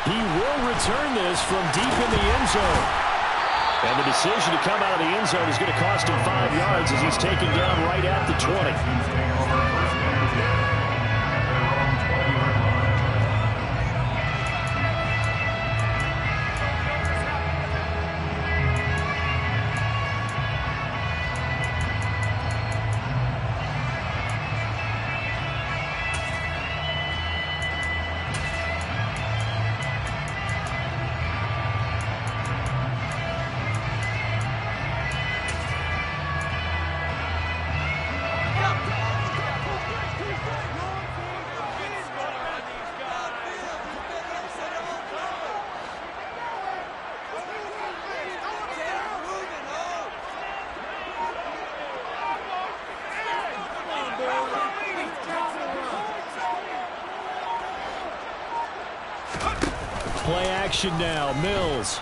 He will return this from deep in the end zone. And the decision to come out of the end zone is going to cost him 5 yards as he's taken down right at the 20. Play action now. Mills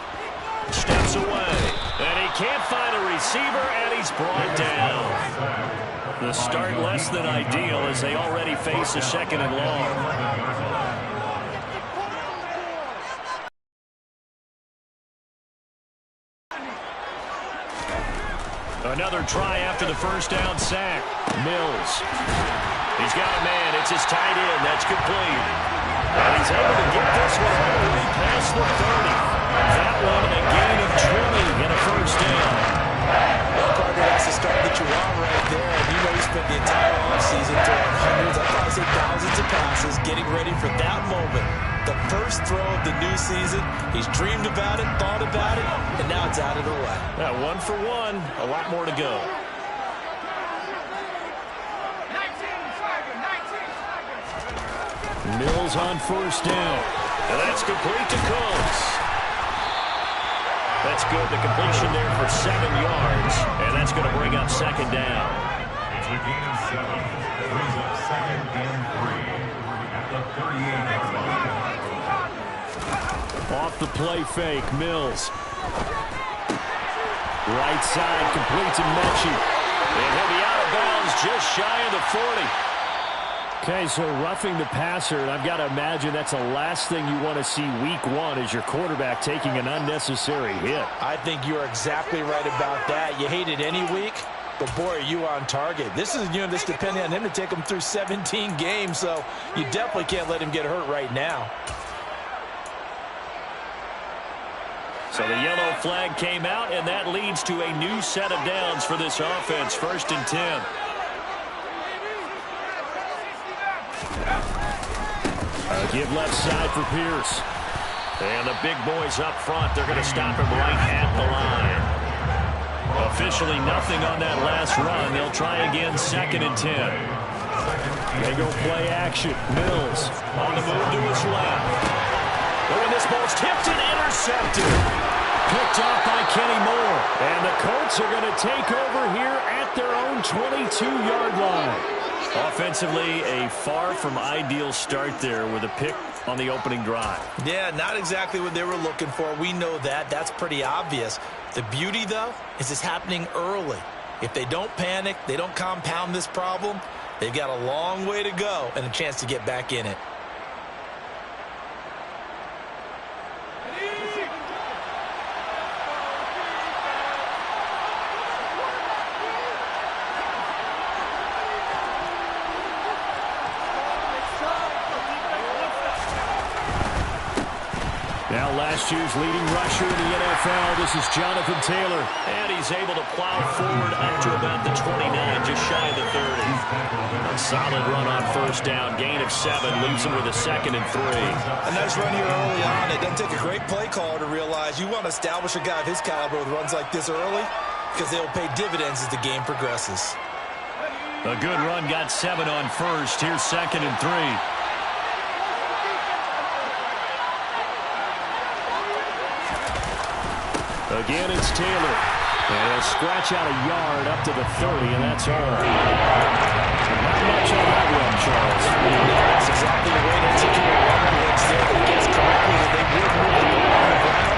steps away, and he can't find a receiver, and he's brought down. The start less than ideal as they already face a 2nd and long. Another try after the first down sack. Mills. He's got a man. It's his tight end. That's complete. And he's able to get this one all the way past the 30. That one a gain of 20 and a first down. Well, Carter, that's the start that you want right there. And you know he spent the entire offseason throwing hundreds, I'd probably say thousands of passes, getting ready for that moment. The first throw of the new season. He's dreamed about it, thought about it, and now it's out of the way. Yeah, 1 for 1. A lot more to go. Mills on first down. And that's complete to Coates. That's good. The completion there for 7 yards. And that's going to bring up 2nd down. It's a gain of 7. That brings up 2nd and 3 at the 38-yard line. Off the play fake. Mills. Right side complete to Mechie. And he'll be out of bounds just shy of the 40. Okay, so roughing the passer, and I've got to imagine that's the last thing you want to see week 1 is your quarterback taking an unnecessary hit. I think you're exactly right about that. You hate it any week, but boy, are you on target. This is, you know, this depending on him to take him through 17 games, so you definitely can't let him get hurt right now. So the yellow flag came out, and that leads to a new set of downs for this offense. 1st and 10. Give left side for Pierce. And the big boys up front, they're going to stop him right at the line. Officially nothing on that last run. They'll try again, 2nd and 10. They go play action. Mills on the move to his left. Oh, and this ball's tipped and intercepted. Picked off by Kenny Moore. And the Colts are going to take over here at their own 22-yard line. Offensively, a far from ideal start there with a pick on the opening drive. Yeah, not exactly what they were looking for. We know that. That's pretty obvious. The beauty, though, is it's happening early. If they don't panic, they don't compound this problem, they've got a long way to go and a chance to get back in it. Now last year's leading rusher in the NFL, this is Jonathan Taylor. And he's able to plow forward up to about the 29, just shy of the 30. A solid run on first down, gain of 7, leaves him with a 2nd and 3. A nice run here early on. It doesn't take a great play caller to realize you want to establish a guy of his caliber with runs like this early because they'll pay dividends as the game progresses. A good run, got 7 on first. Here's 2nd and 3. Again, it's Taylor. And he'll scratch out a yard up to the 30, and that's all. Not much on that one, Charles. That's exactly the way to execute a run blitz there. If he gets correctly, that they would move the ball on the ground.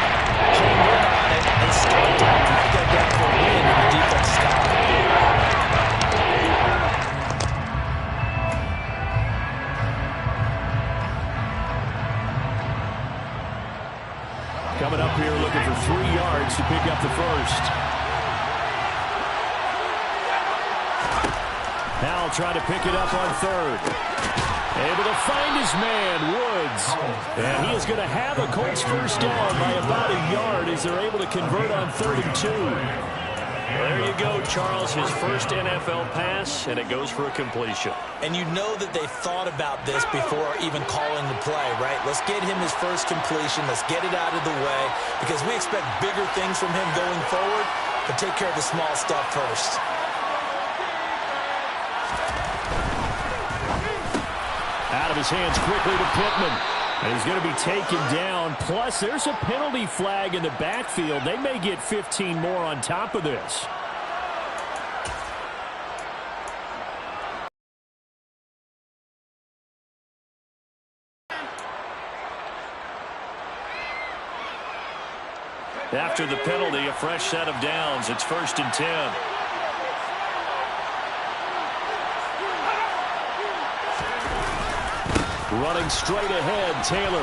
Came in on it and stopped it. Drag that down for a win, and the defense stopped it. Now trying to pick it up on third. Able to find his man, Woods. And he is going to have a Colts first down by about a yard as they're able to convert on 3rd and 2. There you go, Charles, his first NFL pass, and it goes for a completion. And you know that they thought about this before even calling the play, right? Let's get him his first completion. Let's get it out of the way because we expect bigger things from him going forward, but take care of the small stuff first. Out of his hands quickly to Pittman. And he's going to be taken down. Plus, there's a penalty flag in the backfield. They may get 15 more on top of this. After the penalty, a fresh set of downs. It's 1st and 10. Running straight ahead, Taylor.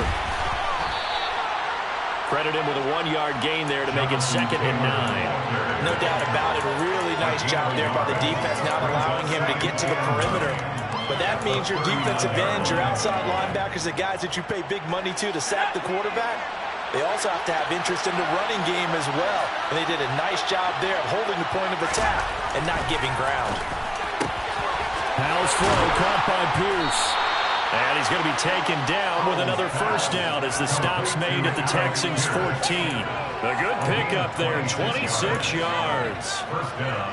Credit him with a 1-yard gain there to make it 2nd and 9. No doubt about it. A really nice job there by the defense, not allowing him to get to the perimeter. But that means your defensive ends, your outside linebackers, the guys that you pay big money to sack the quarterback, they also have to have interest in the running game as well. And they did a nice job there of holding the point of attack and not giving ground. Howell's throw caught by Pierce. And he's going to be taken down with another first down as the stop's made at the Texans' 14. A good pickup there, 26 yards.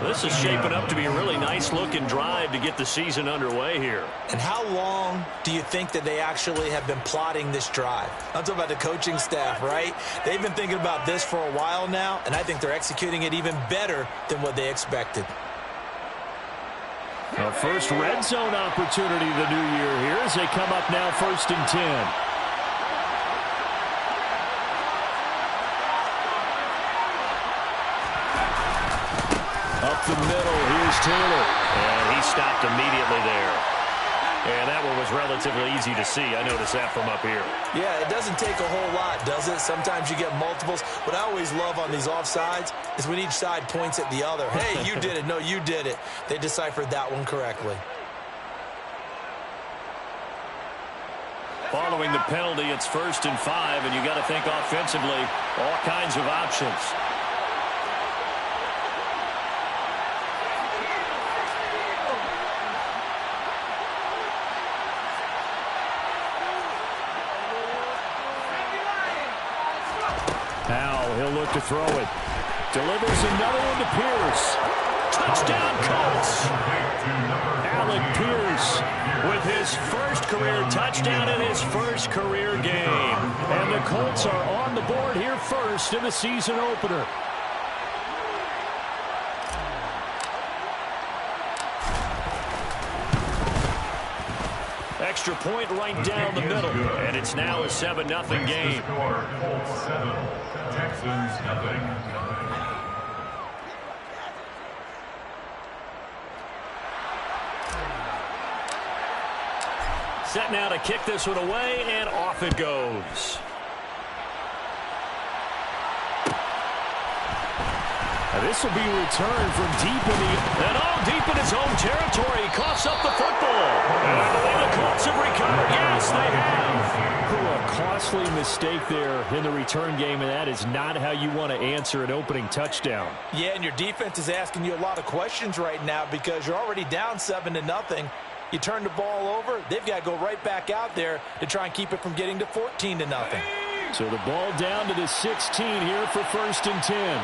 This is shaping up to be a really nice-looking drive to get the season underway here. And how long do you think that they actually have been plotting this drive? I'm talking about the coaching staff, right? They've been thinking about this for a while now, and I think they're executing it even better than what they expected. A first red zone opportunity the new year here as they come up now 1st and 10. Up the middle, here's Taylor. And he stopped immediately there. And that one was relatively easy to see. I noticed that from up here. Yeah, it doesn't take a whole lot, does it? Sometimes you get multiples. What I always love on these offsides is when each side points at the other. Hey, you did it. No, you did it. They deciphered that one correctly. Following the penalty, it's 1st and 5, and you got to think offensively, all kinds of options. He'll look to throw it. Delivers another one to Pierce. Touchdown, Colts. Alec Pierce with his first career touchdown in his first career game. And the Colts are on the board here first in the season opener. Extra point right down the middle. And it's now a 7-0 game. Colts 7, Texans nothing. Set now to kick this one away, and off it goes. This will be returned from deep in deep in his own territory. He coughs up the football. And I believe the Colts have recovered. Yes, they have. A costly mistake there in the return game, and that is not how you want to answer an opening touchdown. Yeah, and your defense is asking you a lot of questions right now because you're already down 7-0. You turn the ball over, they've got to go right back out there to try and keep it from getting to 14-0. So the ball down to the 16 here for 1st and 10.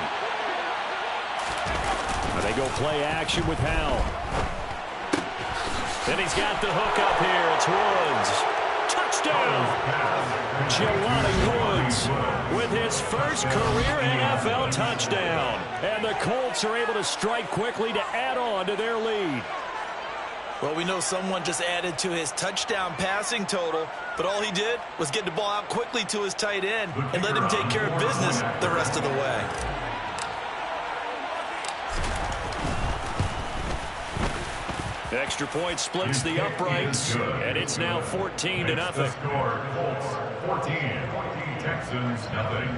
They go play action with Howell. Then he's got the hook up here. It's Woods. Touchdown! Jelani Woods with his first career NFL touchdown. And the Colts are able to strike quickly to add on to their lead. Well, we know someone just added to his touchdown passing total, but all he did was get the ball out quickly to his tight end and let him take care of business the rest of the way. The extra point splits the uprights, and it's now 14-0. Colts 14, Texans nothing.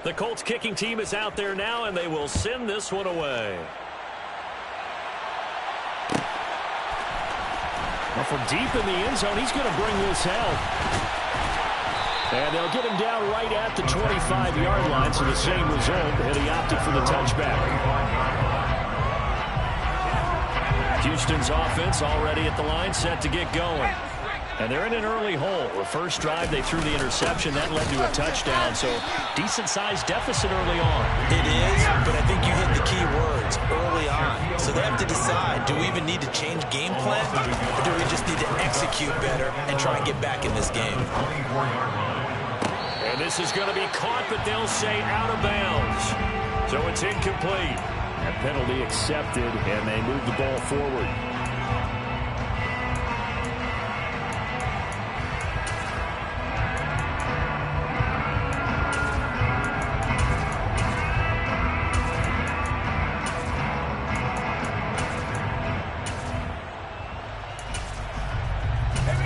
The Colts kicking team is out there now, and they will send this one away. Well, from deep in the end zone, he's going to bring this help. And they'll get him down right at the 25-yard line, so the same result, and he opted for the touchback. Houston's offense already at the line, set to get going. And they're in an early hole. The first drive, they threw the interception. That led to a touchdown, so decent-sized deficit early on. It is, but I think you hit the key words, early on. So they have to decide, do we even need to change game plan, or do we just need to execute better and try and get back in this game? And this is going to be caught, but they'll say out of bounds. So it's incomplete. That penalty accepted, and they move the ball forward.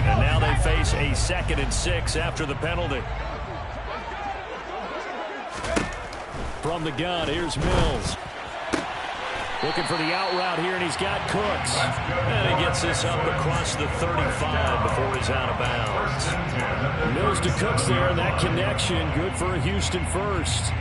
And now they face a 2nd and 6 after the penalty. From the gun, here's Mills. Looking for the out route here, and he's got Cooks. And he gets this up across the 35 before he's out of bounds. Mills to Cooks there, and that connection good for a Houston first.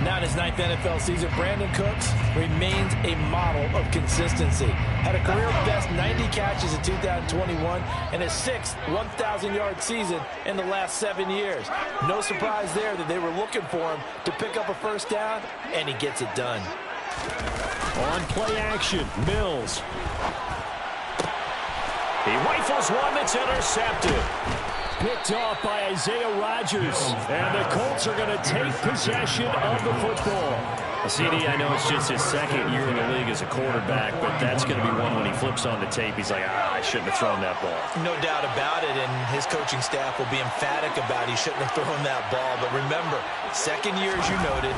Now in his 9th NFL season, Brandon Cooks remains a model of consistency. Had a career-best 90 catches in 2021 and a 6th 1,000-yard season in the last 7 years. No surprise there that they were looking for him to pick up a first down, and he gets it done. On play action, Mills. He rifles one that's intercepted. Picked off by Isaiah Rodgers. And the Colts are going to take possession of the football. CD, I know it's just his 2nd year in the league as a quarterback, but that's going to be one when he flips on the tape. He's like, I shouldn't have thrown that ball. No doubt about it, and his coaching staff will be emphatic about he shouldn't have thrown that ball. But remember, 2nd year, as you noted,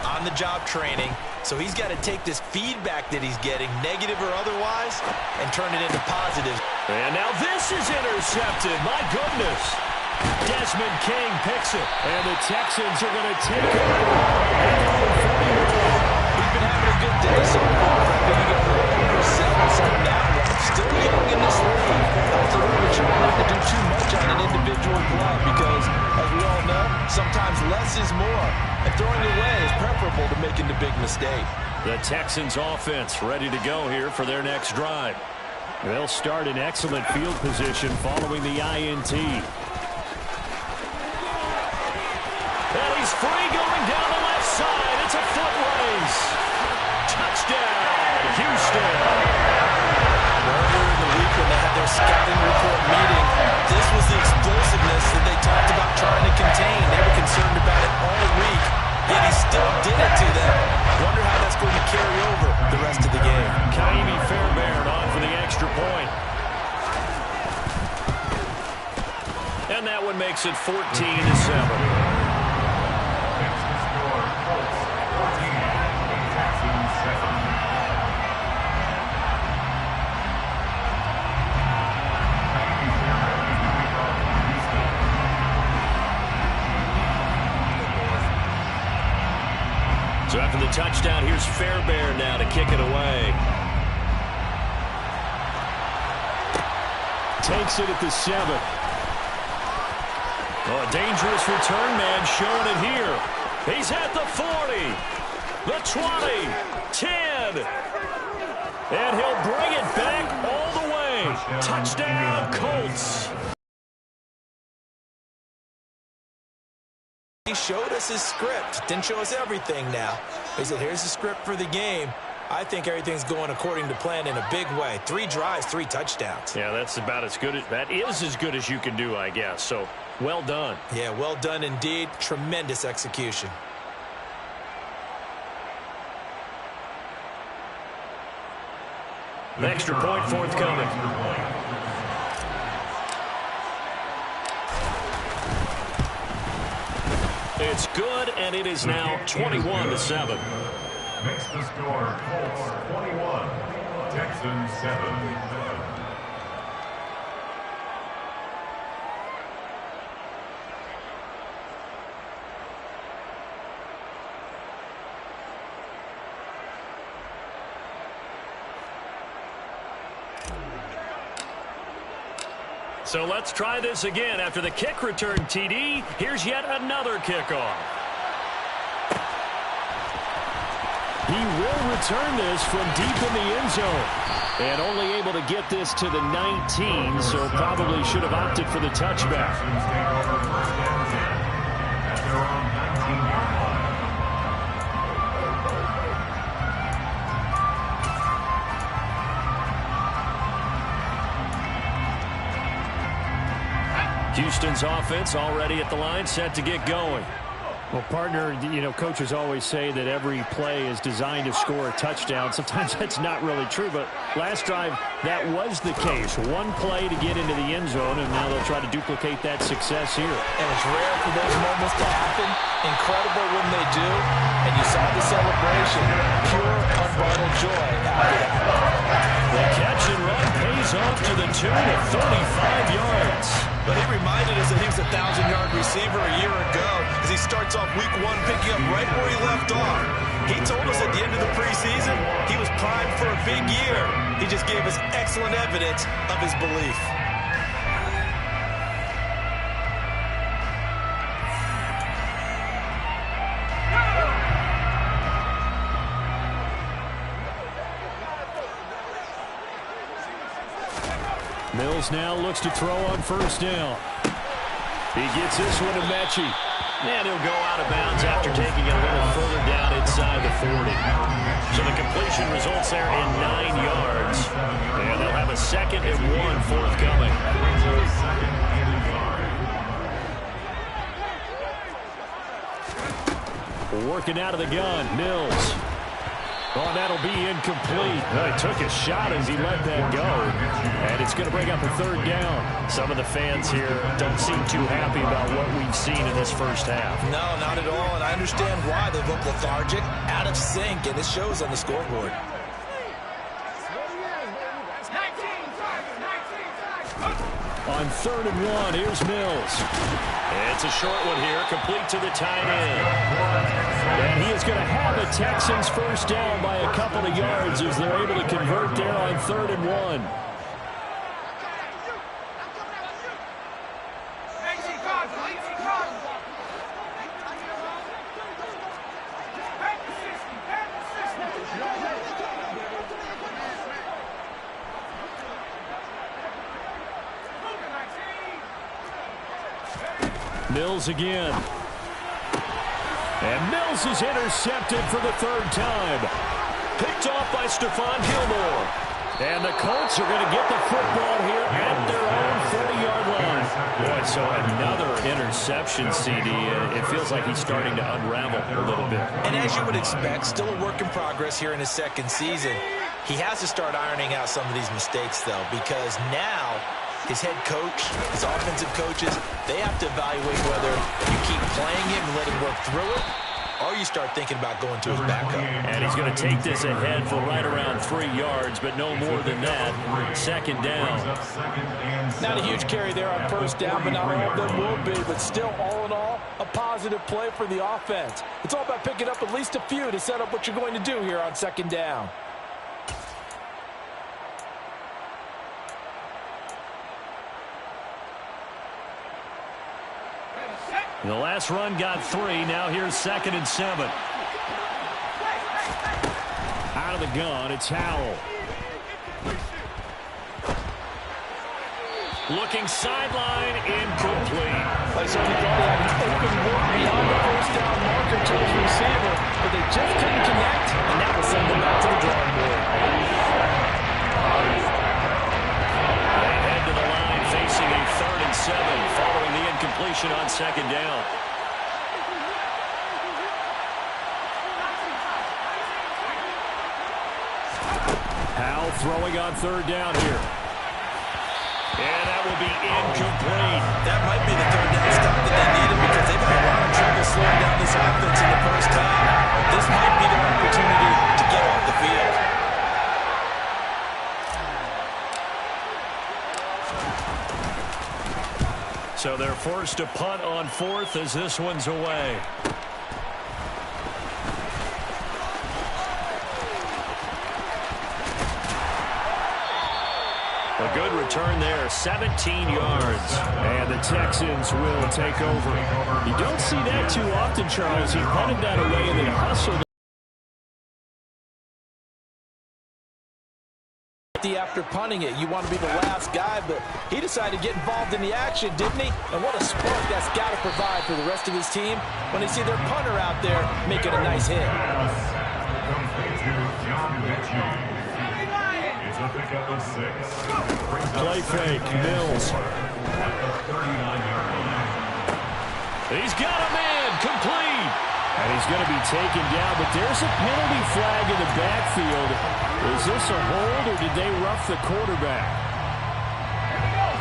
on-the-job training. So he's got to take this feedback that he's getting, negative or otherwise, and turn it into positive. And now this is intercepted. My goodness. Desmond King picks it. And the Texans are going to take it over. He's been having a good day so far. But you got to oversell us on that one. Still young in this league. Also, we're trying not to do too much on an individual play because, as we all know, sometimes less is more. And throwing it away is preferable to making the big mistake. The Texans offense ready to go here for their next drive. They'll start in excellent field position following the INT. And he's free going down the left side. It's a foot race. Touchdown, Houston. Earlier in the week when they had their scouting report meeting, this was the explosiveness that they talked about trying to contain. They were concerned about it all week, yet he still did it to them. Wonder how that's going to carry over the rest of the game. Kaimi Fairbairn on for the extra point. And that one makes it 14-7. So after the touchdown, here's Fairbairn now to kick it away. Takes it at the 7. Oh, a dangerous return man showing it here. He's at the 40, the 20, 10. And he'll bring it back all the way. Touchdown, Colts. He showed us his script. Didn't show us everything now. He said, here's the script for the game. I think everything's going according to plan in a big way. 3 drives, 3 touchdowns. Yeah, that's about as good as that is as good as you can do, I guess. So, well done. Yeah, well done indeed. Tremendous execution. An extra point forthcoming. It's good, and it is now 21-7. Makes the score Colts 21, Texans 7. So let's try this again. After the kick return TD, here's yet another kickoff. He will return this from deep in the end zone. And only able to get this to the 19, so probably should have opted for the touchback. Houston's offense already at the line, set to get going. Well, partner, you know, coaches always say that every play is designed to score a touchdown. Sometimes that's not really true, but last drive, that was the case. One play to get into the end zone, and now they'll try to duplicate that success here. And it's rare for those moments to happen. Incredible when they do. And you saw the celebration. Pure, unbridled joy after that. The catch and run pays off to the tune of 35 yards. But he reminded us that he was a 1,000-yard receiver a year ago as he starts off week 1 picking up right where he left off. He told us at the end of the preseason he was primed for a big year. He just gave us excellent evidence of his belief. Mills now looks to throw on first down. He gets this one to Mechie. And he'll go out of bounds after taking it a little further down inside the 40. So the completion results there in 9 yards. And they'll have a 2nd and 1 forthcoming. Working out of the gun, Mills. Oh, that'll be incomplete. Well, he took a shot as he let that go. And it's going to bring up a 3rd down. Some of the fans here don't seem too happy about what we've seen in this first half. No, not at all. And I understand why. They look lethargic, out of sync, and it shows on the scoreboard. On 3rd and 1, here's Mills. It's a short one here, complete to the tight end. And he is going to have the Texans first down by a couple of yards as they're able to convert there on 3rd and 1. Mills again. And Mills is intercepted for the 3rd time. Picked off by Stephon Gilmore. And the Colts are going to get the football here at their own 40-yard line. Boy, so another interception, CD. It feels like he's starting to unravel a little bit. And as you would expect, still a work in progress here in his 2nd season. He has to start ironing out some of these mistakes, though, because now his head coach, his offensive coaches, they have to evaluate whether you keep playing him and let him work through it, or you start thinking about going to his backup. And he's going to take this ahead for right around 3 yards, but no more than that. 2nd down. Not a huge carry there on first down, but not all of them will be. But still, all in all, a positive play for the offense. It's all about picking up at least a few to set up what you're going to do here on 2nd down. The last run got 3. Now here's 2nd and 7. Out of the gun, it's Howell. Looking sideline, incomplete. I certainly thought he had an open look beyond the first down marker to his receiver, but they just couldn't connect, and that will send them back to the drawing board. They head to the line facing a 3rd and 7 following the incompletion on 2nd down. Howell throwing on 3rd down here. And that will be incomplete. That might be the 3rd down stop that they needed because they've had a lot of trouble slowing down this offense in the first half. This might be their opportunity to get off the field. So they're forced to punt on 4th as this one's away. A good return there, 17 yards. And the Texans will take over. You don't see that too often, Charles. He punted that away and then hustled. After punting it, you want to be the last guy, but he decided to get involved in the action, didn't he? And what a spark that's got to provide for the rest of his team when they see their punter out there making a nice hit. Play fake, Mills. He's got a man, complete. And he's going to be taken down, but there's a penalty flag in the backfield. Is this a hold, or did they rough the quarterback?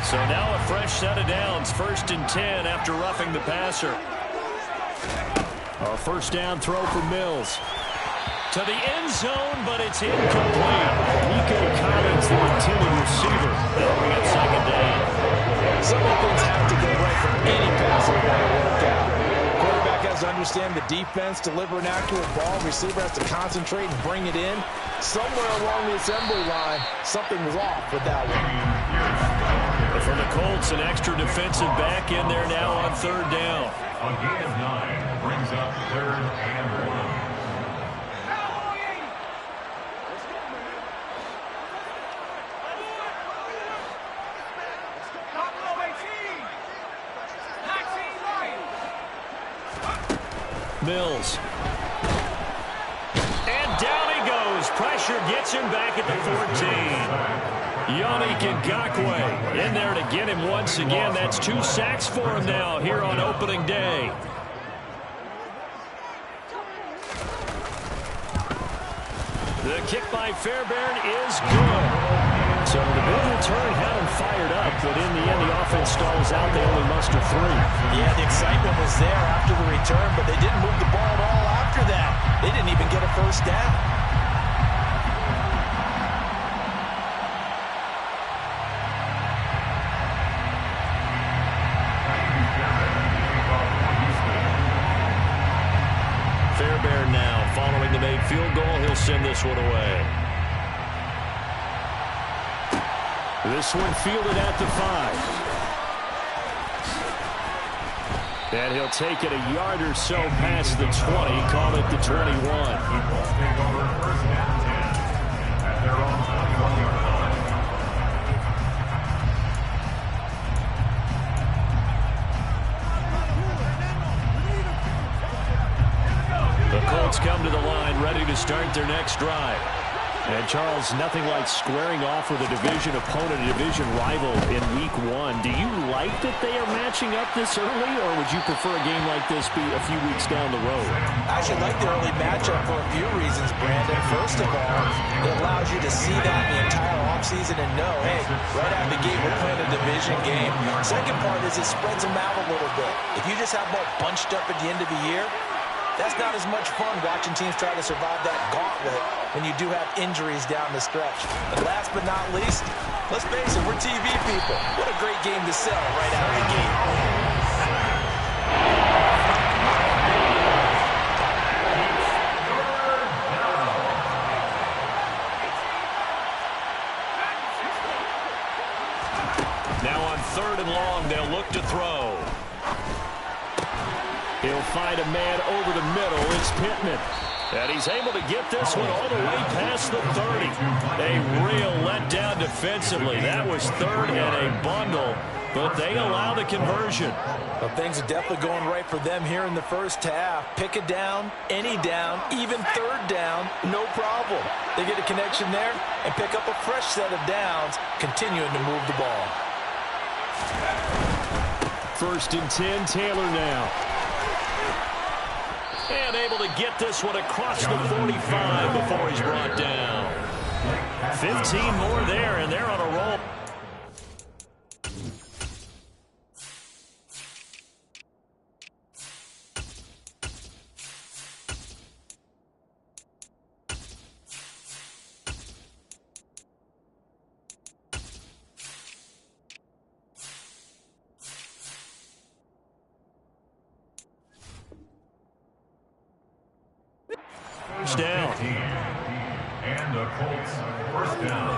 So now a fresh set of downs, 1st and 10 after roughing the passer. A first down throw for Mills. To the end zone, but it's incomplete. Nico Collins, the intended receiver. Now we got 2nd down. Some of the things have to go right for any passer to work out. Quarterback has to understand the defense, deliver an accurate ball. Receiver has to concentrate and bring it in. Somewhere along the assembly line, something was off with that one. For the Colts, an extra defensive back in there now on 3rd down. A gain of 9 brings up 3rd and 1. Mills. And down he goes. Pressure gets him back at the 14. Yannick Ngakoue in there to get him once again. That's 2 sacks for him now here on opening day. The kick by Fairbairn is good. So the big return had him fired up, but in the end the offense stalls out. They only muster 3. Yeah, the excitement was there after the return, but they didn't move the ball at all after that. They didn't even get a first down. Fairbairn now following the made field goal. He'll send this one away. This one fielded at the 5. And he'll take it a yard or so past the 20. Call it the 21. The Colts come to the line ready to start their next drive. And, Charles, nothing like squaring off with a division opponent, a division rival in Week 1. Do you like that they are matching up this early, or would you prefer a game like this be a few weeks down the road? I actually like the early matchup for a few reasons, Brandon. First of all, it allows you to see that in the entire offseason and know, hey, right out of the gate, we're playing a division game. Second part is it spreads them out a little bit. If you just have them all bunched up at the end of the year, that's not as much fun watching teams try to survive that gauntlet when you do have injuries down the stretch. And last but not least, let's face it, we're TV people. What a great game to sell right out of the gate. Now on 3rd and long, they'll look to throw. He'll find a man over the middle. It's Pittman. And he's able to get this one all the way past the 30. A real letdown defensively. That was 3rd and a bundle, but they allow the conversion. Well, things are definitely going right for them here in the first half. Pick a down, any down, even 3rd down, no problem. They get a connection there and pick up a fresh set of downs, continuing to move the ball. 1st and 10, Taylor now. And able to get this one across the 45 before he's brought down. 15 more there, and they're on a roll. Down. And the Colts first down.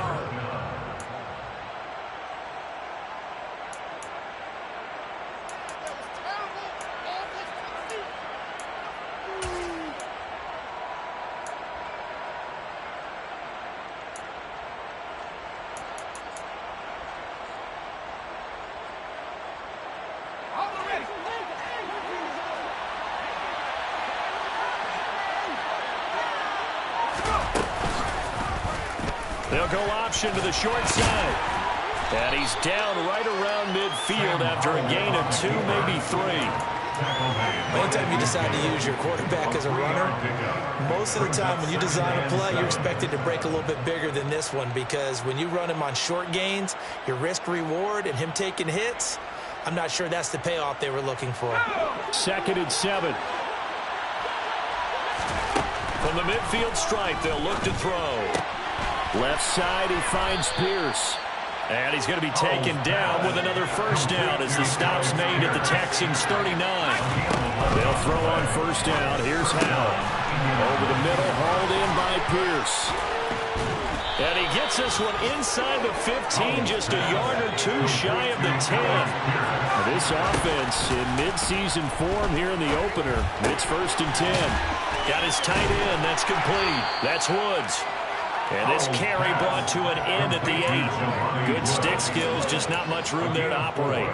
They'll go option to the short side. And he's down right around midfield after a gain of 2, maybe 3. Anytime you decide to use your quarterback as a runner, most of the time when you design a play, you're expected to break a little bit bigger than this one, because when you run him on short gains, your risk-reward and him taking hits, I'm not sure that's the payoff they were looking for. 2nd and 7. From the midfield stripe, they'll look to throw. Left side, he finds Pierce. And he's going to be taken down with another first down as the stop's made at the Texans' 39. They'll throw on first down. Here's Howe. Over the middle, hauled in by Pierce. And he gets this one inside the 15, just a yard or 2 shy of the 10. This offense in midseason form here in the opener. It's 1st and 10. Got his tight end. That's complete. That's Woods. And this carry brought to an end at the 8. Good stick skills, just not much room there to operate.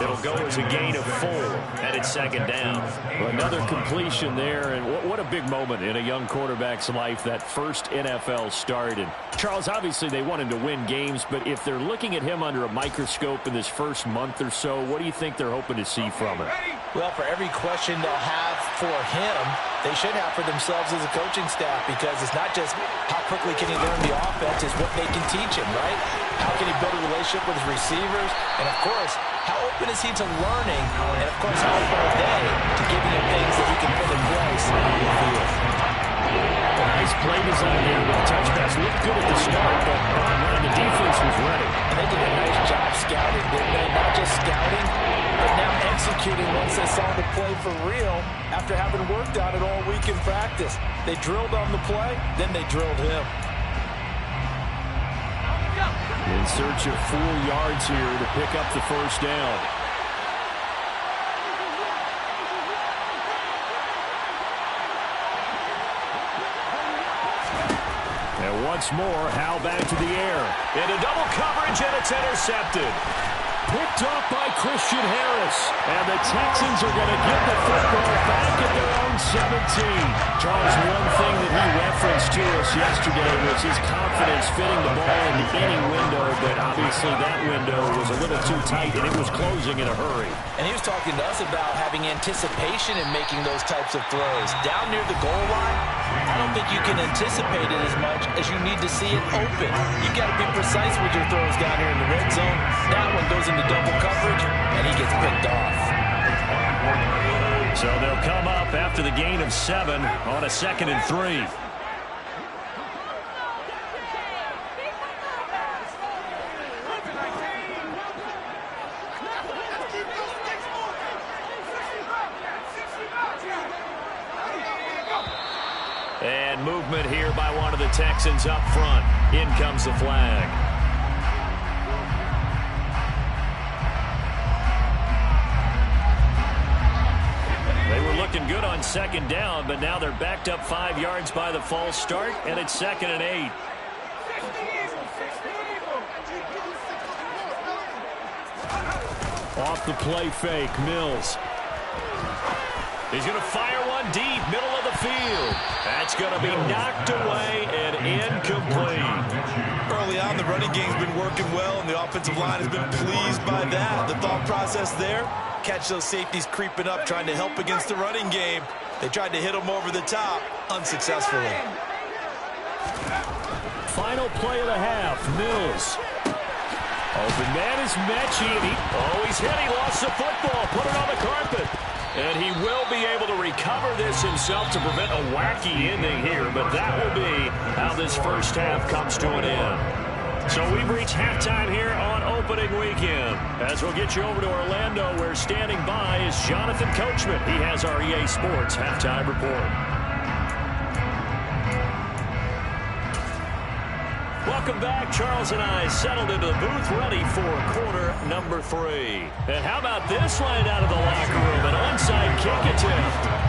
It'll go as a gain of 4, and it's 2nd down. Well, another completion there, and what a big moment in a young quarterback's life, that first NFL start. And Charles, obviously they want him to win games, but if they're looking at him under a microscope in this first month or so, what do you think they're hoping to see from him? Well, for every question they'll have for him, they should have for themselves as a coaching staff, because it's not just how quickly can he learn the offense, it's what they can teach him, right? How can he build a relationship with his receivers? And, of course, how open is he to learning? And, of course, how open are they to giving him things that he can put in place on the field? Nice play design there with the touch pass. Looked good at the start, but bottom line, the defense was ready. And they did a nice job scouting, didn't they? Not just scouting, but now executing once they saw the play for real after having worked on it all week in practice. They drilled on the play, then they drilled him. In search of 4 yards here to pick up the first down. And once more, Howe back to the air. Into double coverage, and it's intercepted. Picked off by Christian Harris. And the Texans are going to get the football back at their own 17. Charles, one thing that he referenced to us yesterday was his confidence fitting the ball into any window, but obviously that window was a little too tight, and it was closing in a hurry. And he was talking to us about having anticipation in making those types of throws. Down near the goal line, I don't think you can anticipate it as much as you need to see it open. You got to be precise with your throws down here in the red zone. That one goes into double coverage, and he gets picked off. So they'll come up after the gain of 7 on a 2nd and 3. And movement here by one of the Texans up front. In comes the flag. They were looking good on 2nd down, but now they're backed up 5 yards by the false start, and it's 2nd and 8. Off the play fake, Mills. He's going to fire one deep, middle of the field. That's going to be knocked away and incomplete. Early on, the running game's been working well, and the offensive line has been pleased by that. The thought process there, catch those safeties creeping up, trying to help against the running game. They tried to hit them over the top, unsuccessfully. Final play of the half, Mills. Open man is Mechie. He's hit. He lost the football. Put it on the carpet. And he will be able to recover this himself to prevent a wacky ending here. But that will be how this first half comes to an end. So we've reached halftime here on opening weekend. As we'll get you over to Orlando, where standing by is Jonathan Coachman. He has our EA Sports halftime report. Welcome back. Charles and I settled into the booth, ready for quarter number 3. And how about this line out of the locker room? An onside kick attempt.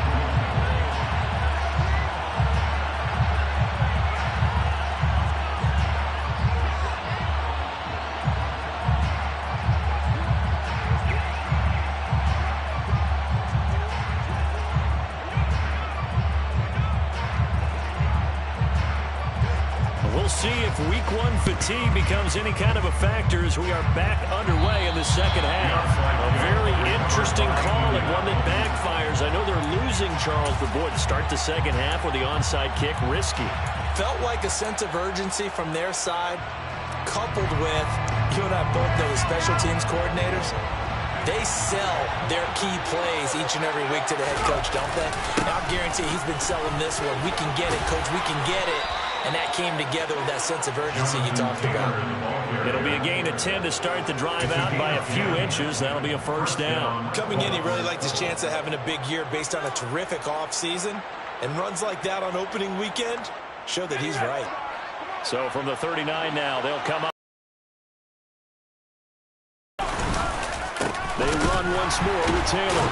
See if Week 1 fatigue becomes any kind of a factor as we are back underway in the second half. A very interesting call and one that backfires. I know they're losing, Charles, but boy, to start the second half with the onside kick, risky. Felt like a sense of urgency from their side, coupled with, you and I both know the special teams coordinators, they sell their key plays each and every week to the head coach, don't they? And I'll guarantee he's been selling this one. We can get it, coach, we can get it. And that came together with that sense of urgency you talked about. It'll be a gain of 10 to start the drive out by a few inches. That'll be a first down. Coming in, he really liked his chance of having a big year based on a terrific offseason. And runs like that on opening weekend show that he's right. So from the 39 now, they'll come up. They run once more with Taylor.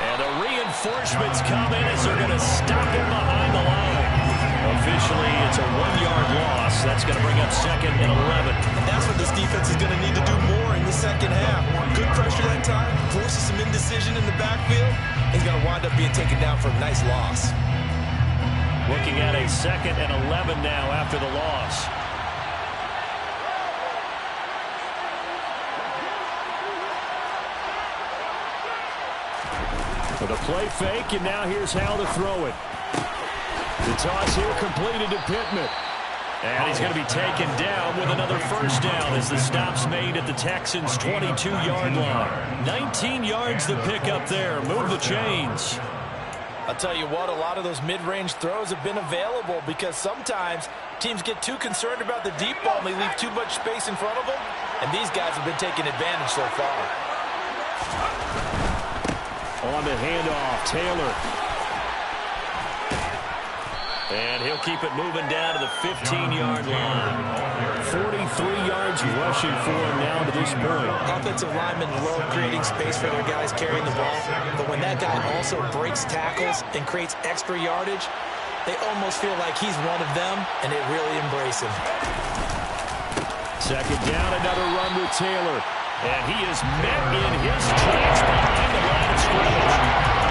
And the reinforcements come in as they're going to stop him behind the line. Officially, it's a 1-yard loss. That's going to bring up 2nd and 11. And that's what this defense is going to need to do more in the second half. Good pressure that time, forces some indecision in the backfield. He's going to wind up being taken down for a nice loss. Looking at a 2nd and 11 now after the loss. With a play fake, and now here's how to throw it. The toss here completed to Pittman. And he's going to be taken down with another first down as the stop's made at the Texans' 22-yard line. 19 yards to pick up there. Move the chains. I'll tell you what, a lot of those mid-range throws have been available because sometimes teams get too concerned about the deep ball and they leave too much space in front of them. And these guys have been taking advantage so far. On the handoff, Taylor. And he'll keep it moving down to the 15-yard line. 43 yards rushing for him now to this point. Offensive linemen love creating space for their guys carrying the ball. But when that guy also breaks tackles and creates extra yardage, they almost feel like he's one of them, and they really embrace him. Second down, another run with Taylor. And he is met in his tracks behind the line of scrimmage.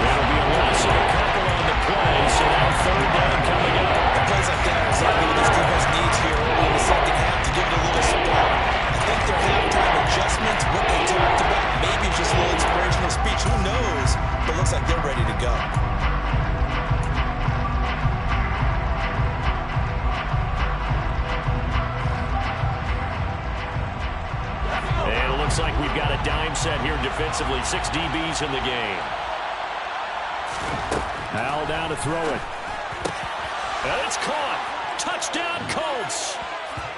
It'll be a loss of a couple on the play, so now 3rd down coming up. Plays like that are exactly what this defense needs here early in the second half to give it a little spark. I think their halftime adjustments, what they talked about, maybe just a little inspirational speech, who knows, but looks like they're ready to go. And it looks like we've got a dime set here defensively. 6 DBs in the game. Howell down to throw it. And it's caught. Touchdown, Colts.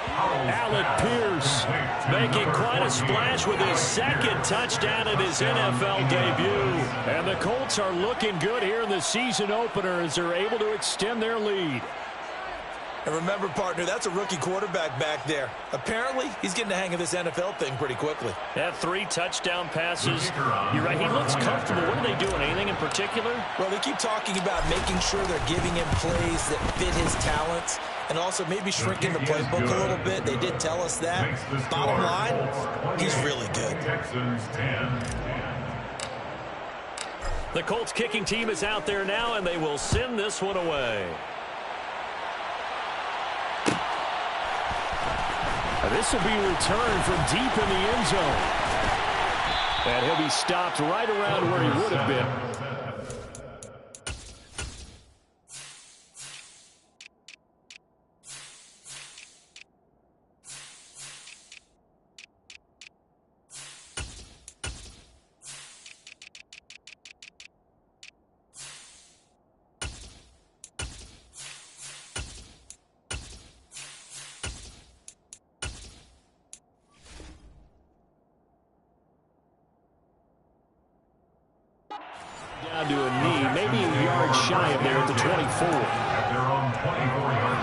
Alec Pierce making quite a splash with his 2nd touchdown in his NFL debut. And the Colts are looking good here in the season opener as they're able to extend their lead. And remember, partner, that's a rookie quarterback back there. Apparently, he's getting the hang of this NFL thing pretty quickly. That 3 touchdown passes. You're right, he looks comfortable. What are they doing? Anything in particular? Well, they keep talking about making sure they're giving him plays that fit his talents and also maybe shrinking the playbook a little bit. They did tell us that. Bottom line, he's really good. The Colts kicking team is out there now, and they will send this one away. This will be returned from deep in the end zone. And he'll be stopped right around where he would have been. Down to a knee, maybe a yard shy of there at the 24. At their own 24-yard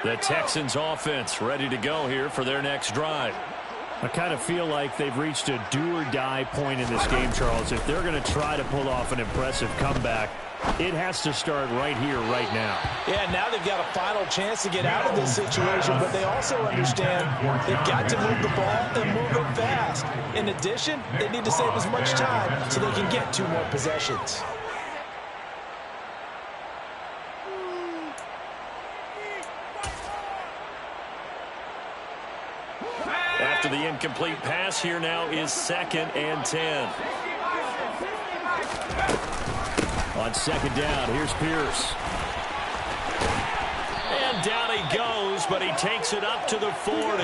line. The Texans offense ready to go here for their next drive. I kind of feel like they've reached a do-or-die point in this game, Charles. If they're going to try to pull off an impressive comeback, it has to start right here, right now. Yeah, now they've got a final chance to get out of this situation, but they also understand they've got to move the ball and move it fast. In addition, they need to save as much time so they can get 2 more possessions. After the incomplete pass, here now is 2nd and 10. On 2nd down, here's Pierce. And down he goes, but he takes it up to the 40.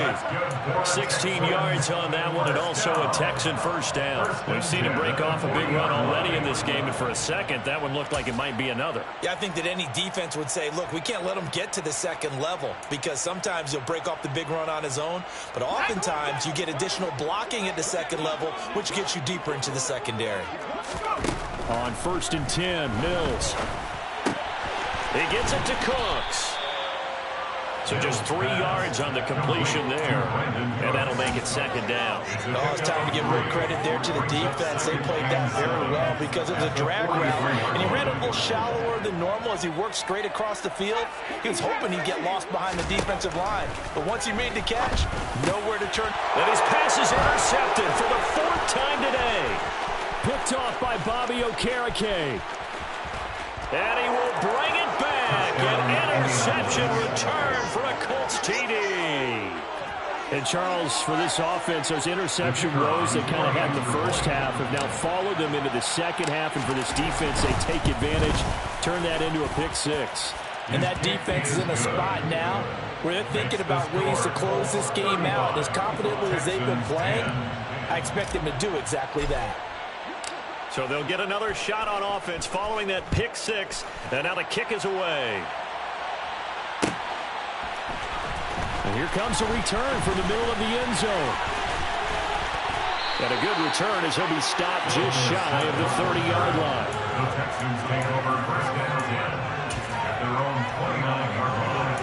16 yards on that one, and also a Texan first down. We've seen him break off a big run already in this game, and for a second, that one looked like it might be another. Yeah, I think that any defense would say, look, we can't let him get to the 2nd level, because sometimes he'll break off the big run on his own, but oftentimes you get additional blocking at the 2nd level, which gets you deeper into the secondary. On 1st and 10, Mills. He gets it to Cooks. So just 3 yards on the completion there, and that'll make it 2nd down. Oh, it's time to give real credit there to the defense. They played that very well because it was a drag route, and he ran a little shallower than normal as he worked straight across the field. He was hoping he'd get lost behind the defensive line, but once he made the catch, nowhere to turn. And his pass is intercepted for the 4th time today. Picked off by Bobby Okereke. And he will bring it back. An interception return for a Colts TD. And Charles, for this offense, those interception woes they kind of had in the first half have now followed them into the second half. And for this defense, they take advantage, turn that into a pick 6. And that defense is in a spot now where they're thinking about ways to close this game out. As confidently as they've been playing, I expect them to do exactly that. So they'll get another shot on offense following that pick 6. And now the kick is away. And here comes a return from the middle of the end zone. And a good return as he'll be stopped just shy of the 30-yard line. The Texans take over 1st and 10 at their own 29-yard line.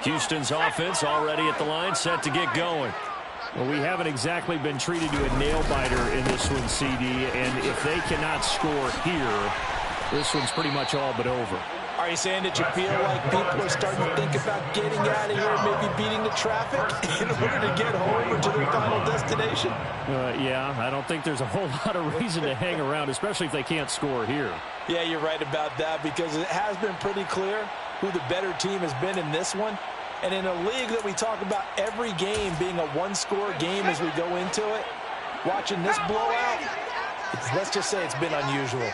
Houston's offense already at the line, set to get going. Well, we haven't exactly been treated to a nail-biter in this one, CD, and if they cannot score here, this one's pretty much all but over. Are you saying that you feel like people are starting to think about getting out of here, maybe beating the traffic in order to get home or to their final destination? Yeah, I don't think there's a whole lot of reason to hang around, especially if they can't score here. Yeah, you're right about that because it has been pretty clear who the better team has been in this one. And in a league that we talk about every game being a one-score game as we go into it, watching this blowout, let's just say it's been unusual.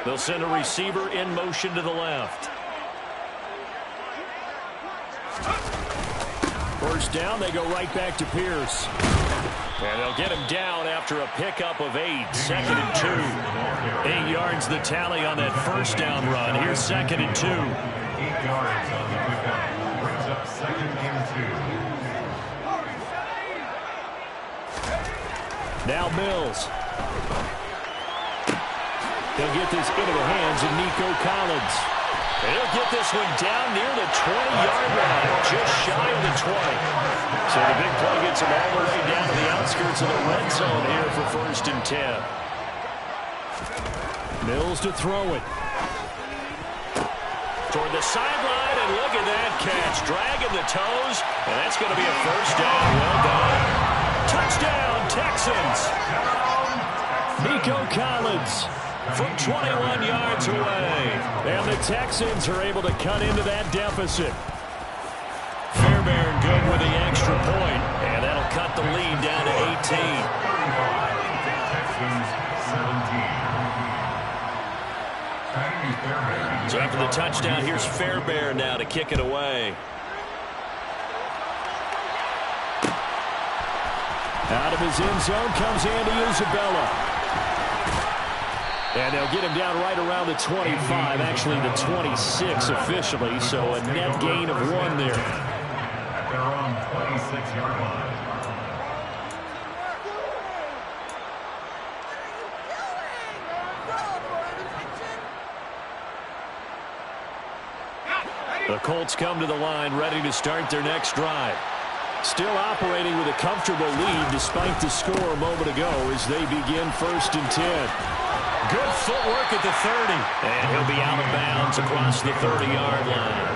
They'll send a receiver in motion to the left. First down, they go right back to Pierce. And they'll get him down after a pickup of 8. 2nd and 2. 8 yards the tally on that first down run. Here's 2nd and 2. 8 yards on the pickup. Brings up 2nd and 2. Now Mills. They'll get this into the hands of Nico Collins. And he'll get this one down near the 20-yard line, just shy of the 20. So the big play gets him all the way down to the outskirts of the red zone here for 1st and 10. Mills to throw it. Toward the sideline, and look at that catch. Dragging the toes, and that's going to be a first down. Well done. Touchdown, Texans. Nico Collins from 21 yards away. And the Texans are able to cut into that deficit. Fairbairn good with the extra point, and that'll cut the lead down to 18. Texans 17. So after the touchdown, here's Fairbairn now to kick it away. Out of his end zone comes Andy Isabella. And they'll get him down right around the 25, actually the 26 officially, so a net gain of 1 there. At their own 26-yard line. The Colts come to the line ready to start their next drive. Still operating with a comfortable lead despite the score a moment ago as they begin 1st and 10. Good footwork at the 30. And he'll be out of bounds across the 30-yard line.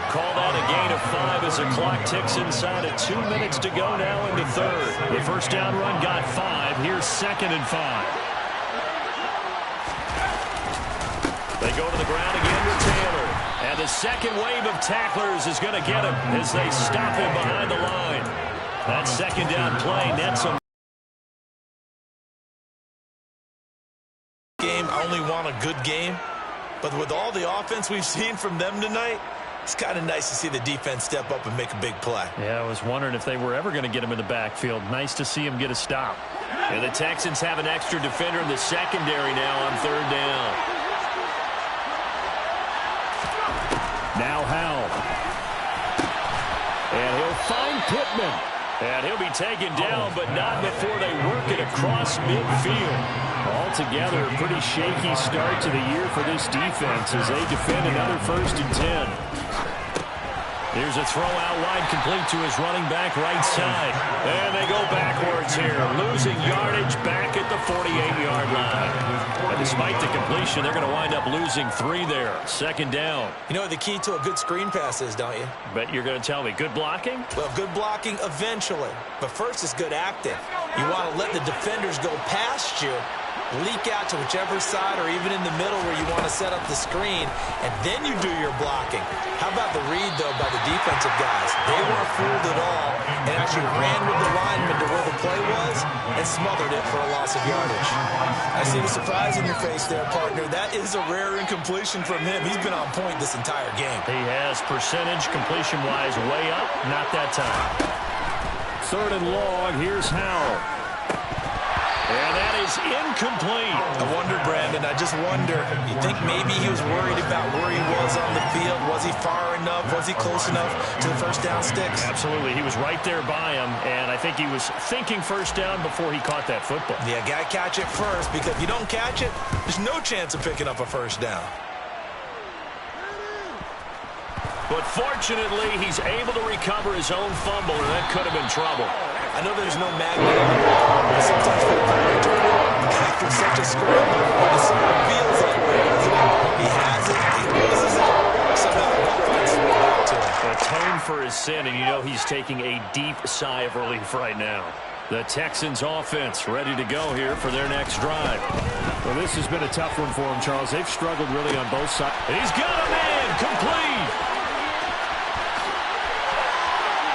Call that a gain of 5 as the clock ticks inside of 2 minutes to go now into 3rd. The first down run got 5. Here's 2nd and 5. They go to the ground again with Taylor. And the second wave of tacklers is going to get him as they stop him behind the line. That second down play nets him. I only want a good game, but with all the offense we've seen from them tonight, it's kind of nice to see the defense step up and make a big play. Yeah, I was wondering if they were ever going to get him in the backfield. Nice to see him get a stop. And the Texans have an extra defender in the secondary now on 3rd down. Now Howell. And he'll find Pittman. And he'll be taken down, but not before they work it across midfield. Altogether, a pretty shaky start to the year for this defense as they defend another 1st and 10. Here's a throw out wide, complete to his running back right side. And they go backwards here, losing yardage back at the 48-yard line. And despite the completion, they're going to wind up losing 3 there. 2nd down. You know what the key to a good screen pass is, don't you? Bet you're going to tell me. Good blocking? Well, good blocking eventually. But first is good acting. You want to let the defenders go past you, leak out to whichever side or even in the middle where you want to set up the screen, and then you do your blocking. How about the read, though, by the defensive guys? They weren't fooled at all and actually ran with the lineman to where the play was and smothered it for a loss of yardage. I see the surprise in your face there, partner. That is a rare incompletion from him. He's been on point this entire game. He has percentage completion-wise way up. Not that time. 3rd and long. Here's Howell. And that is incomplete. I wonder, Brandon, I just wonder, you think maybe he was worried about where he was on the field? Was he far enough? Was he close enough to the first down sticks? Absolutely. He was right there by him, and I think he was thinking first down before he caught that football. Yeah, got to catch it first, because if you don't catch it, there's no chance of picking up a first down. But fortunately, he's able to recover his own fumble, and that could have been trouble. I know there's no magnet on the ball, but sometimes for the punt returner, after such a scramble, it sort of feels that way. He has it, he loses it, somehow the ball finds its way back to him. Atone for his sin, and you know he's taking a deep sigh of relief right now. The Texans offense ready to go here for their next drive. Well, this has been a tough one for him, Charles. They've struggled really on both sides. He's got a man, complete.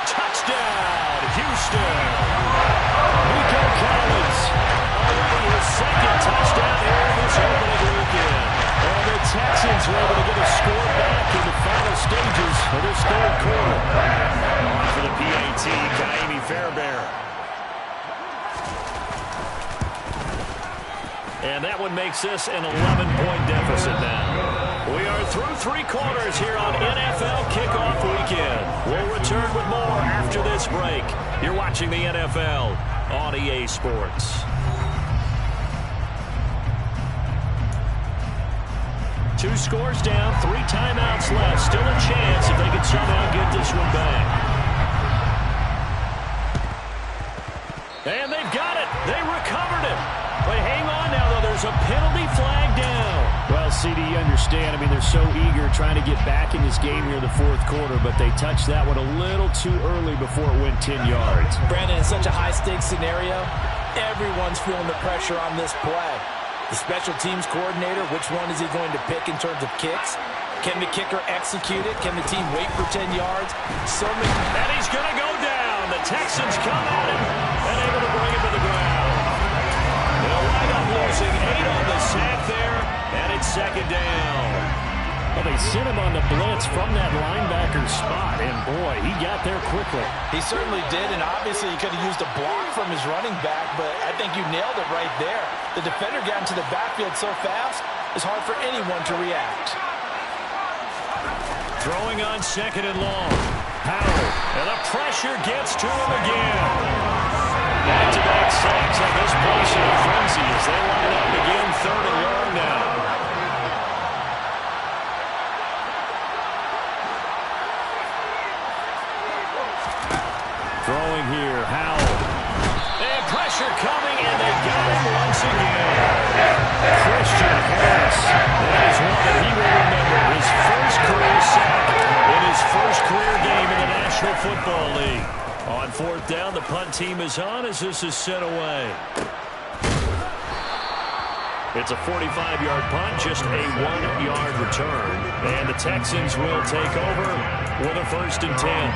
Touchdown, Houston. Nico Collins. Already his 2nd touchdown here in this opening weekend. And the Texans were able to get a score back in the final stages of this 3rd quarter. On for the PAT, Kaimi Fairbairn. And that one makes this an 11-point deficit now. We are through 3 quarters here on NFL Kickoff Weekend. We'll return with more after this break. You're watching the NFL on EA Sports. 2 scores down, 3 timeouts left. Still a chance if they could somehow get this one back. And they've got it. They recovered it. But hang on now, though. There's a penalty flag down. Well, CD, you understand. I mean, they're so eager trying to get back in this game here in the 4th quarter, but they touched that one a little too early before it went 10 yards. Brandon, in such a high-stakes scenario, everyone's feeling the pressure on this play. The special teams coordinator, which one is he going to pick in terms of kicks? Can the kicker execute it? Can the team wait for 10 yards? So many. And he's going to go down. The Texans come at him and able to bring him to the ground. They'll wind up losing 8 on the sack there, and it's 2nd down. Well, they sent him on the blitz from that linebacker spot, and boy, he got there quickly. He certainly did, and obviously he could have used a block from his running back, but I think you nailed it right there. The defender got into the backfield so fast, it's hard for anyone to react. Throwing on 2nd and long. Howell, and the pressure gets to him again. Back-to-back sacks on this place in a frenzy as they line up again 3rd and long now. punt team is on as this is sent away. It's a 45-yard punt, just a 1-yard return. And the Texans will take over with a 1st and 10.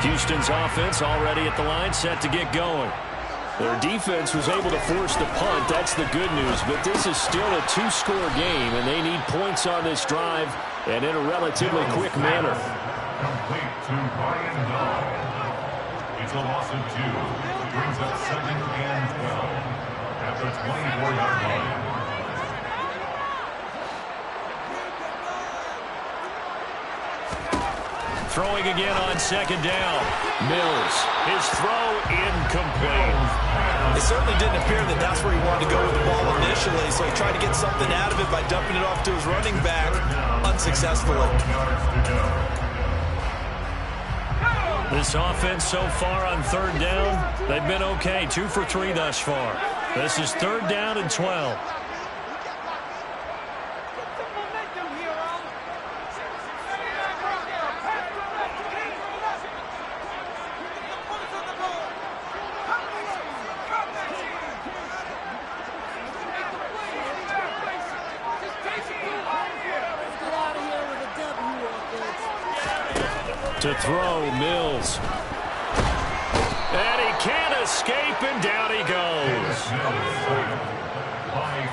Houston's offense already at the line, set to get going. Their defense was able to force the punt. That's the good news. But this is still a 2-score game, and they need points on this drive and in a relatively quick manner. Complete to Ryan Dahl. It's a loss of 2. Brings up 2nd and 12 at the 24-yard line. Throwing again on 2nd down. Mills. His throw incomplete. It certainly didn't appear that that's where he wanted to go with the ball initially, so he tried to get something out of it by dumping it off to his running back unsuccessfully. This offense so far on 3rd down, they've been okay. 2 for 3 thus far. This is 3rd down and 12. To throw, Mills. And he can't escape, and down he goes. By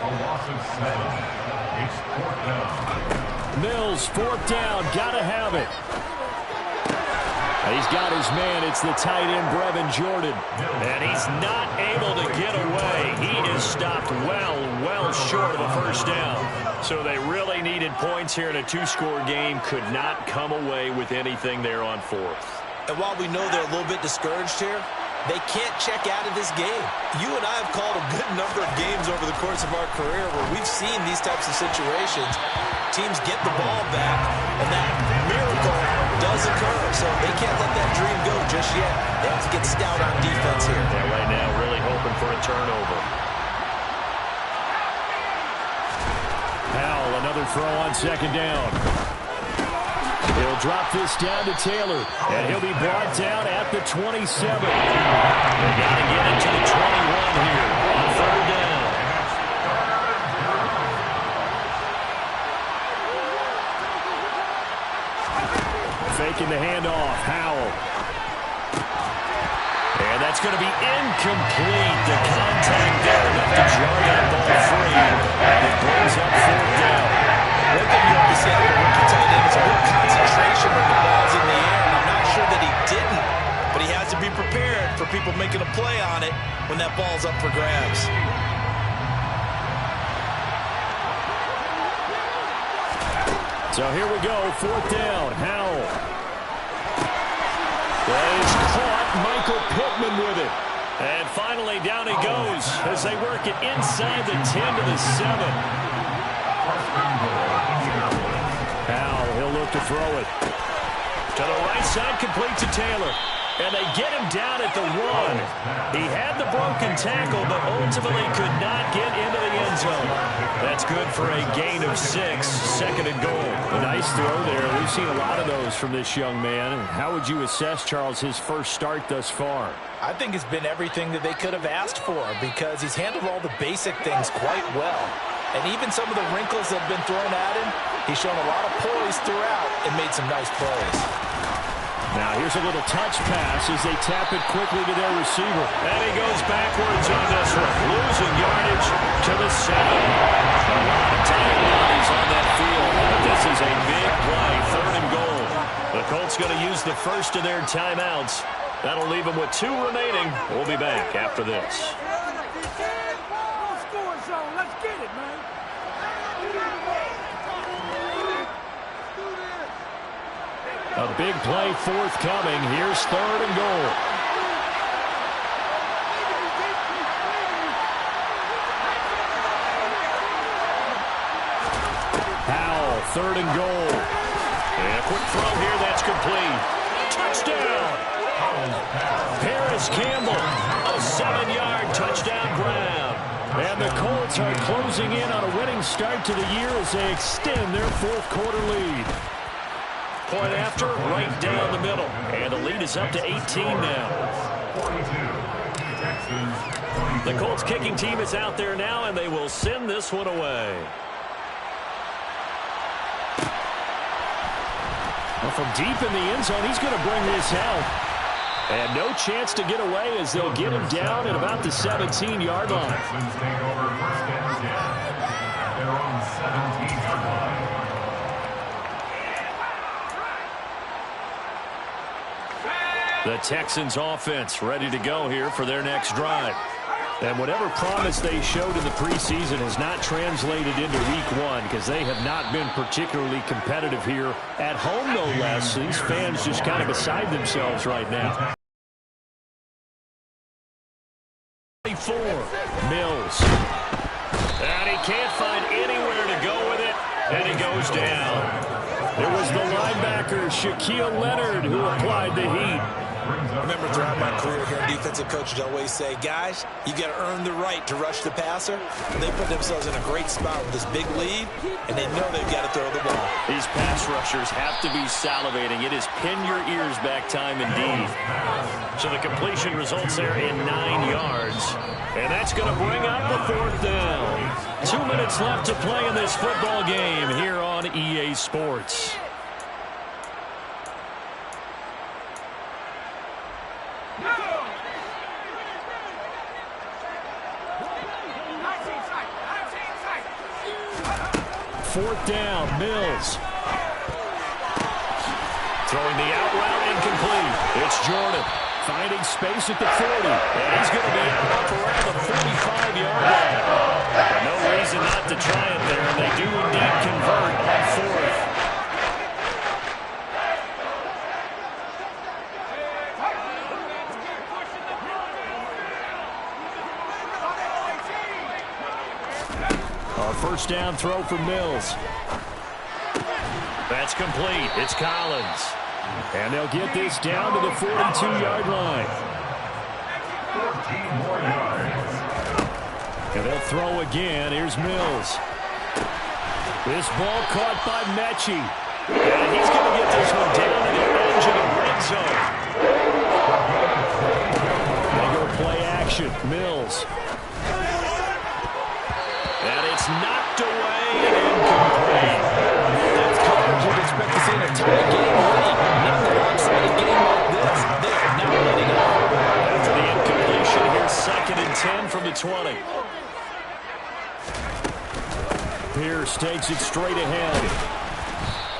a loss of 7. It's 4th down. Mills, 4th down, gotta have it. He's got his man. It's the tight end, Brevin Jordan. And he's not able to get away. He is stopped well short of a 1st down. So they really needed points here in a 2-score game. Could not come away with anything there on 4th. And while we know they're a little bit discouraged here, they can't check out of this game. You and I have called a good number of games over the course of our career where we've seen these types of situations. Teams get the ball back, and that miracle does occur. So they can't let that dream go just yet. They have to get stout on defense here. Yeah, right now really hoping for a turnover. Howell, another throw on 2nd down. He'll drop this down to Taylor, and he'll be brought down at the 27. They got to get it to the 21 here on 3rd down. Faking the handoff, Howell. And that's going to be incomplete. The contact there enough to jar that ball free. And it brings up 4th down. One thing you have to say about a rookie tight end is a real concentration when the ball's in the air. And I'm not sure that he didn't, but he has to be prepared for people making a play on it when that ball's up for grabs. So here we go, 4th down, Howell. He's caught, Michael Pittman with it. And finally, down he goes as they work it inside the 10 to the 7. Howell, he'll look to throw it. To the right side, complete to Taylor. And they get him down at the 1. He had the broken tackle, but ultimately could not get into the end zone. That's good for a gain of 6, 2nd and goal. A nice throw there. We've seen a lot of those from this young man. How would you assess, Charles, his first start thus far? I think it's been everything that they could have asked for because he's handled all the basic things quite well. And even some of the wrinkles that have been thrown at him, he's shown a lot of poise throughout and made some nice plays. Now here's a little touch pass as they tap it quickly to their receiver. And he goes backwards on this one. Losing yardage to the 7. A lot of time bodies on that field. But this is a big play, 3rd and goal. The Colts going to use the first of their timeouts. That'll leave them with 2 remaining. We'll be back after this. Let's get it, man. A big play forthcoming. Here's 3rd and goal. Howell, 3rd and goal. And a quick throw here, that's complete. Touchdown! Paris Campbell, a 7-yard touchdown grab. And the Colts are closing in on a winning start to the year as they extend their fourth-quarter lead. Point after, right down the middle. And the lead is up to 18 now. 42, Texans. The Colts kicking team is out there now, and they will send this one away. Well, from deep in the end zone, he's going to bring this out. And no chance to get away as they'll get him down at about the 17-yard line. Texans take over first and 10. They're on the 17-yard line. The Texans offense ready to go here for their next drive. And whatever promise they showed in the preseason has not translated into week one because they have not been particularly competitive here at home, no less. These fans just kind of beside themselves right now. 24, Mills. And he can't find anywhere to go with it, and he goes down. It was the linebacker, Shaquille Leonard, who applied the heat. I remember throughout my career here, defensive coaches always say, guys, you got to earn the right to rush the passer. And they put themselves in a great spot with this big lead, and they know they've got to throw the ball. These pass rushers have to be salivating. It is pin your ears back time indeed. So the completion results there in 9 yards. And that's going to bring up the fourth down. 2 minutes left to play in this football game here on EA Sports. Fourth down, Mills. Throwing the out route incomplete. It's Jordan. Finding space at the 40. And he's going to be out up around the 45-yard line. No reason not to try it there, and they do indeed convert on fourth. First down throw for Mills. That's complete. It's Collins. And they'll get this down to the 42-yard line. 14 more yards. And they'll throw again. Here's Mills. This ball caught by Mechie. And he's going to get this one down to the edge of the red zone. They go play action. Mills. And it's knocked away and incomplete. That's coverage you'd expect to see in a tight game late. Not a lopsided game like this. They are not letting up. After the incompletion, here's 2nd and 10 from the 20. Pierce takes it straight ahead.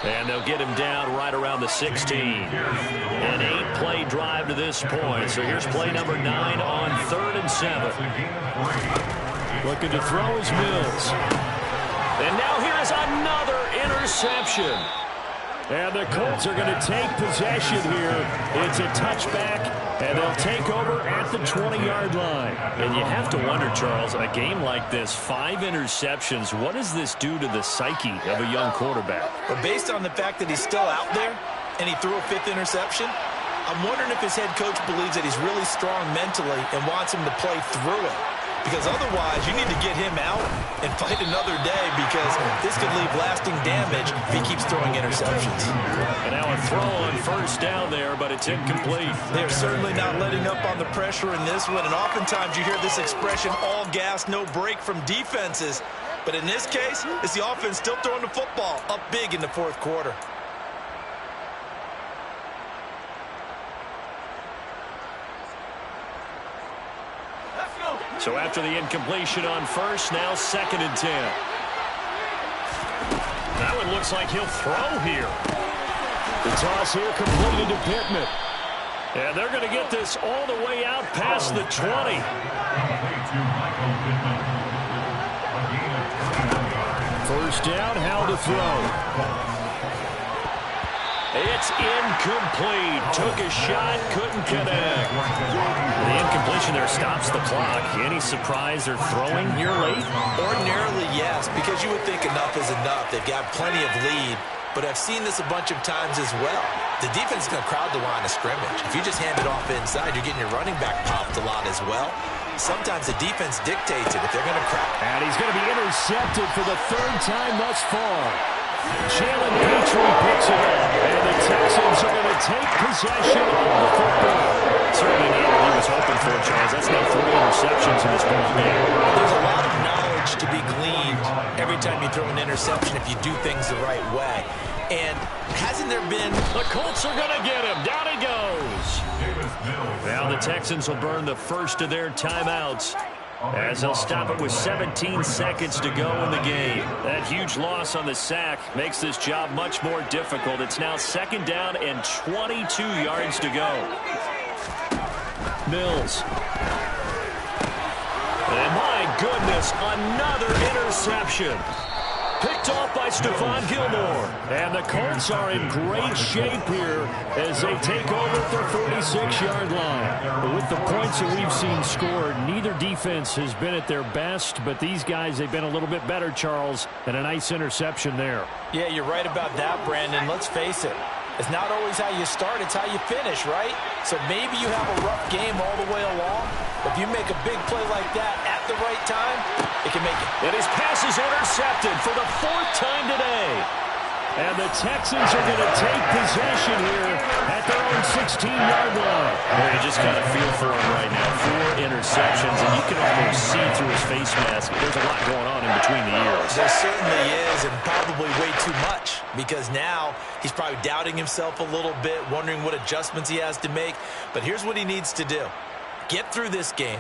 And they'll get him down right around the 16. An 8-play drive to this point. So here's play number 9 on 3rd and 7. Looking to throw is Mills. And now here is another interception. And the Colts are going to take possession here. It's a touchback, and they'll take over at the 20-yard line. And you have to wonder, Charles, a game like this, 5 interceptions, what does this do to the psyche of a young quarterback? But based on the fact that he's still out there and he threw a 5th interception, I'm wondering if his head coach believes that he's really strong mentally and wants him to play through it. Because otherwise, you need to get him out and fight another day because this could leave lasting damage if he keeps throwing interceptions. And now a throw on first down there, but it's incomplete. They're certainly not letting up on the pressure in this one, and oftentimes you hear this expression, all gas, no break from defenses. But in this case, it's the offense still throwing the football up big in the fourth quarter. So after the incompletion on first, now 2nd and 10. That one looks like he'll throw here. The toss here completed to Pittman. And they're going to get this all the way out past the 20. First down, how to throw. It's incomplete. Took a shot, couldn't connect. The incompletion there stops the clock. Any surprise they're throwing here late? Ordinarily, yes, because you would think enough is enough. They've got plenty of lead. but I've seen this a bunch of times as well. The defense is going to crowd the line of scrimmage. If you just hand it off inside, you're getting your running back popped a lot as well. Sometimes the defense dictates it. If they're going to crowd. And he's going to be intercepted for the third time thus far. Jalen Petrie picks it up, and the Texans are going to take possession of the football. Certainly not what he was hoping for, Charles. That's now 3 interceptions in this ball game. There's a lot of knowledge to be gleaned every time you throw an interception if you do things the right way. And hasn't there been... The Colts are going to get him. Down he goes. Now the Texans will burn the first of their timeouts, as they'll stop it with 17 seconds to go in the game. That huge loss on the sack makes this job much more difficult. It's now 2nd down and 22 yards to go. Mills. And my goodness, another interception. Picked off by Stephon Gilmore. And the Colts are in great shape here as they take over at their 46-yard line. But with the points that we've seen scored, neither defense has been at their best, but these guys, they've been a little bit better, Charles, and a nice interception there. Yeah, you're right about that, Brandon. Let's face it. It's not always how you start, it's how you finish, right? So maybe you have a rough game all the way along, but if you make a big play like that at the right time, it can make it. And his pass is intercepted for the 4th time today. And the Texans are going to take possession here at their own 16-yard line. Well, you just kind of feel for him right now. 4 interceptions, and you can almost see through his face mask. There's a lot going on in between the ears. There certainly is, and probably way too much, because now he's probably doubting himself a little bit, wondering what adjustments he has to make. But here's what he needs to do. Get through this game,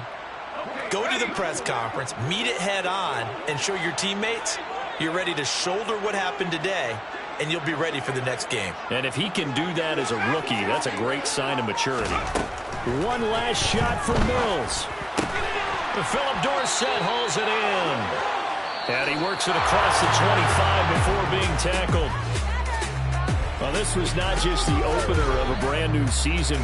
go to the press conference, meet it head on, and show your teammates you're ready to shoulder what happened today, and you'll be ready for the next game. And if he can do that as a rookie, that's a great sign of maturity. One last shot for Mills. Philip Dorsett hauls it in. And he works it across the 25 before being tackled. Well, this was not just the opener of a brand new season.